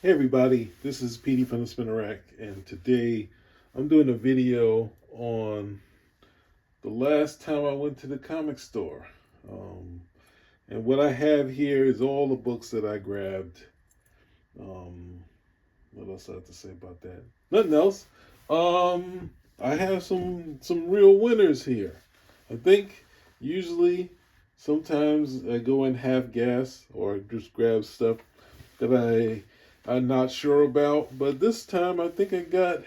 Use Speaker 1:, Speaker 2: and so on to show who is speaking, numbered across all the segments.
Speaker 1: Hey everybody, this is Petey from the Spinner Rack, and today I'm doing a video on the last time I went to the comic store. Um, and what I have here is all the books that I grabbed. Um, what else I have to say about that? Nothing else. Um, I have some real winners here. I think usually sometimes I go in half gas or just grab stuff that I'm not sure about, but this time I think I got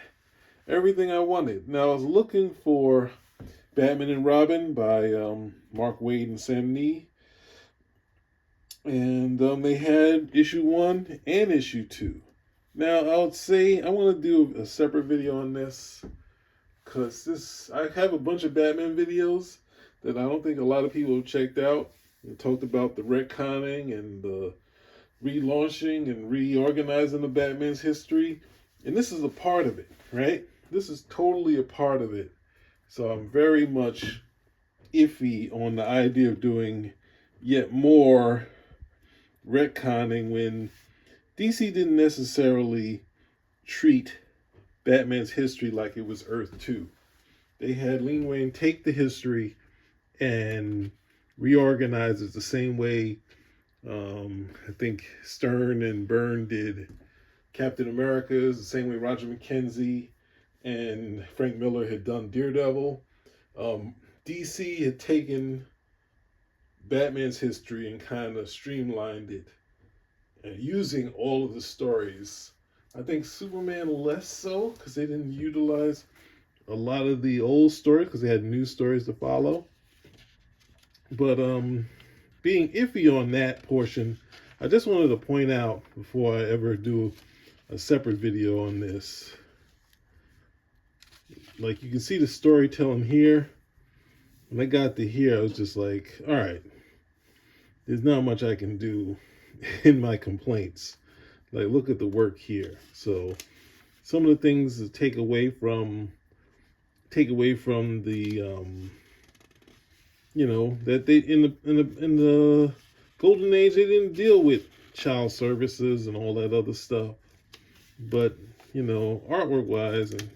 Speaker 1: everything I wanted. Now I was looking for Batman and Robin by Mark Waid and Sam Nee, and they had issue 1 and issue 2. Now I would say I want to do a separate video on this because this I have a bunch of Batman videos that I don't think a lot of people have checked out. We talked about the retconning and the relaunching and reorganizing the Batman's history. And this is a part of it, right? This is totally a part of it. So I'm very much iffy on the idea of doing yet more retconning when DC didn't necessarily treat Batman's history like it was Earth 2. They had Lee Wayne take the history and reorganize it the same way I think Stern and Byrne did Captain America's, the same way Roger McKenzie and Frank Miller had done Daredevil. DC had taken Batman's history and kind of streamlined it, and using all of the stories. I think Superman less so because they didn't utilize a lot of the old stories because they had new stories to follow. But being iffy on that portion, I just wanted to point out before I ever do a separate video on this. Like you can see the storytelling here. When I got to here, I was just like, all right, there's not much I can do in my complaints. Like, look at the work here. So some of the things to take away from the that they in the golden age they didn't deal with child services and all that other stuff. But artwork wise, and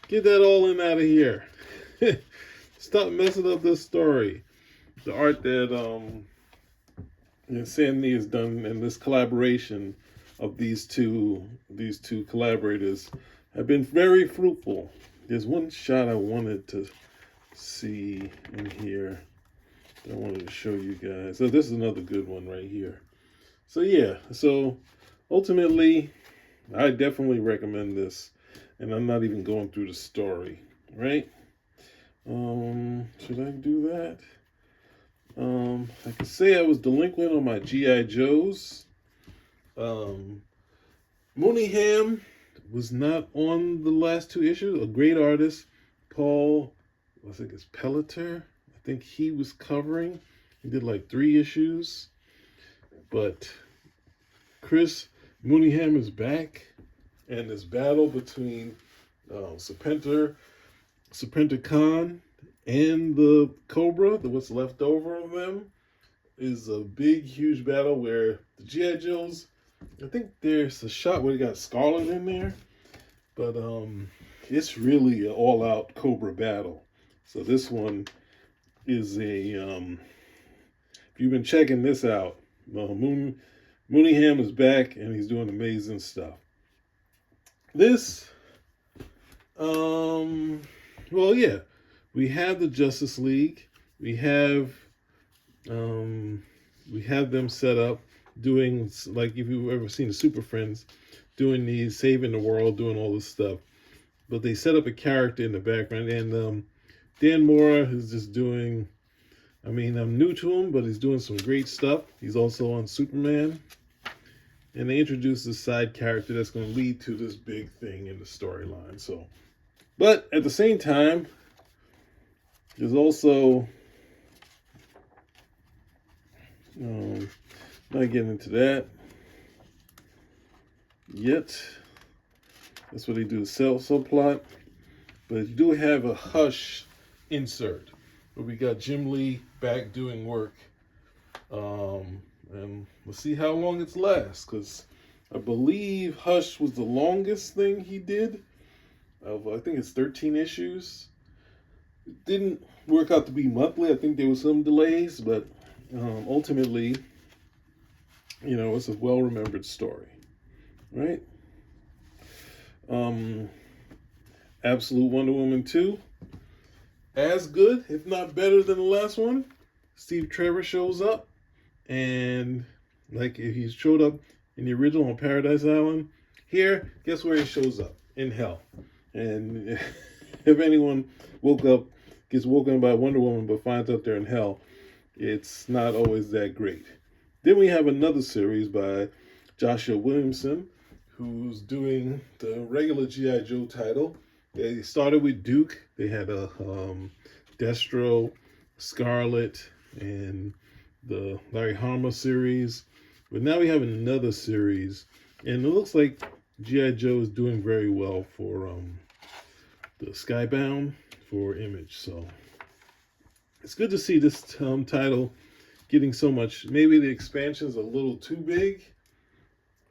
Speaker 1: get that all in out of here. Stop messing up this story. The art that Sam Nee has done and this collaboration of these two collaborators have been very fruitful. There's one shot I wanted to see in here that I wanted to show you guys. So this is another good one right here. So yeah, so ultimately I definitely recommend this, and I'm not even going through the story, right? Should I do that? I could say I was delinquent on my GI Joes. Um, Mooneyham was not on the last 2 issues. A great artist, Paul, I think it's Pelletier. I think he was covering. He did like 3 issues, but Chris Mooneyham is back, and this battle between Serpentor Khan and the Cobra, what's left over of them, is a big, huge battle where the GI Joes. I think there's a shot where they got Scarlet in there, but it's really an all-out Cobra battle. So this one is a. If you've been checking this out, Mooneyham is back and he's doing amazing stuff. This, well, yeah, we have the Justice League. We have we have them set up doing, like, if you've ever seen the Super Friends, doing these, saving the world, doing all this stuff. But they set up a character in the background, and Dan Mora is just doing. I mean, I'm new to him, but he's doing some great stuff. He's also on Superman, and they introduce this side character that's going to lead to this big thing in the storyline. So, but at the same time, there's also not getting into that yet. That's what they do, subplot. But you do have a Hush insert where we got Jim Lee back doing work. And we'll see how long it lasts, because I believe Hush was the longest thing he did. I think it's 13 issues. It didn't work out to be monthly. I think there was some delays, but ultimately, it's a well-remembered story, right? Absolute Wonder Woman 2, as good, if not better than the last one. Steve Trevor shows up, and like if he showed up in the original on Paradise Island, here, guess where he shows up? In hell. And if anyone gets woken up by Wonder Woman, but finds out they're in hell, it's not always that great. Then we have another series by Joshua Williamson, who's doing the regular G.I. Joe title. They started with Duke. They had a Destro, Scarlet, and the Larry Hama series. But now we have another series, and it looks like G.I. Joe is doing very well for the Skybound for Image. So it's good to see this title getting so much. Maybe the expansion's a little too big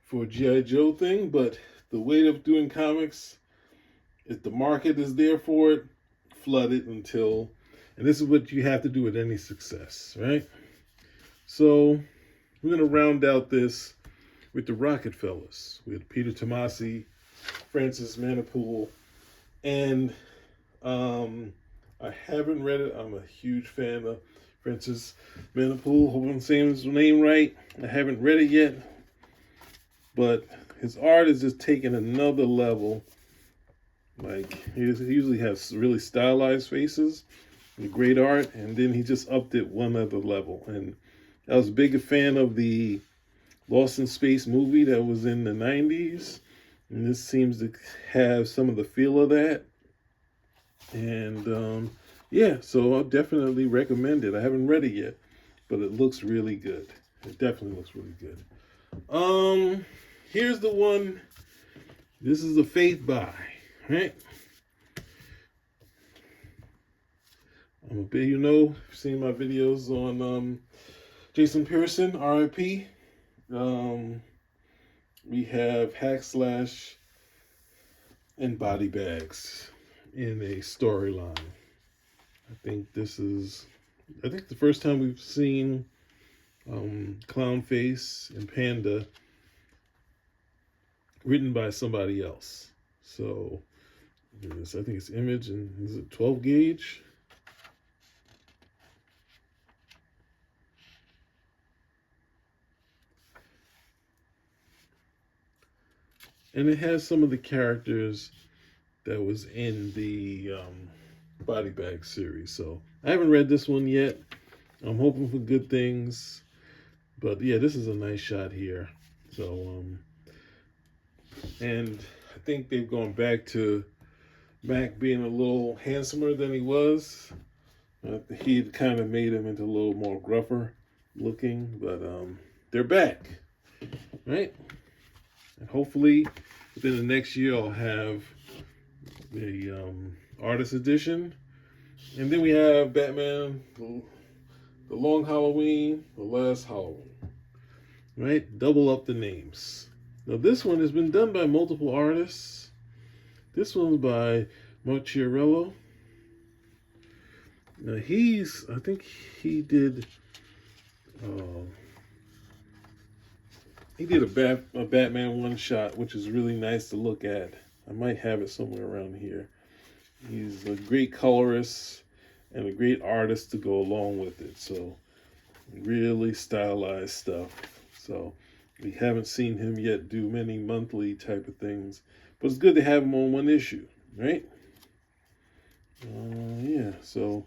Speaker 1: for a G.I. Joe thing, but the way of doing comics, if the market is there for it, flood it until, and this is what you have to do with any success, right? So we're going to round out this with the Rocket Fellas, with Peter Tomasi, Francis Manapul, and I haven't read it. I'm a huge fan of Francis Manapul. Hope I'm saying his name right. I haven't read it yet, but his art is just taking another level. Like, he usually has really stylized faces and great art, and then he just upped it one other level. And I was a big fan of the Lost in Space movie that was in the 90s, and this seems to have some of the feel of that. And yeah, so I'll definitely recommend it. I haven't read it yet, but it looks really good. It definitely looks really good. Here's the one. This is a faith buy, right? I'm a big, you've seen my videos on Jason Pearson, RIP. We have Hack Slash and Body Bags in a storyline. I think the first time we've seen Clownface and Panda written by somebody else. So I think it's Image, and is it 12 gauge? And it has some of the characters that was in the Body Bag series. So I haven't read this one yet. I'm hoping for good things. But yeah, this is a nice shot here. So, and I think they've gone back to Mac being a little handsomer than he was. He kind of made him into a little more gruffer looking, but they're back, right? And hopefully within the next year I'll have the artist edition. And then we have Batman, the Long Halloween, the Last Halloween, right? Double up the names. Now this one has been done by multiple artists. This one's by Mark Chiarello. Now I think he did a Batman one shot, which is really nice to look at. I might have it somewhere around here. He's a great colorist and a great artist to go along with it. So really stylized stuff. So we haven't seen him yet do many monthly type of things, but it's good to have him on one issue, right? Yeah, so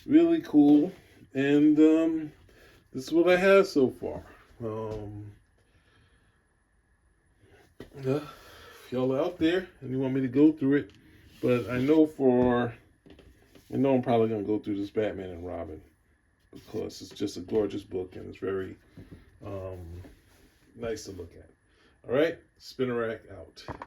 Speaker 1: really cool. And this is what I have so far. If y'all are out there and you want me to go through it, but I know I'm probably going to go through this Batman and Robin because it's just a gorgeous book and it's very nice to look at. All right, Spinner Rack out.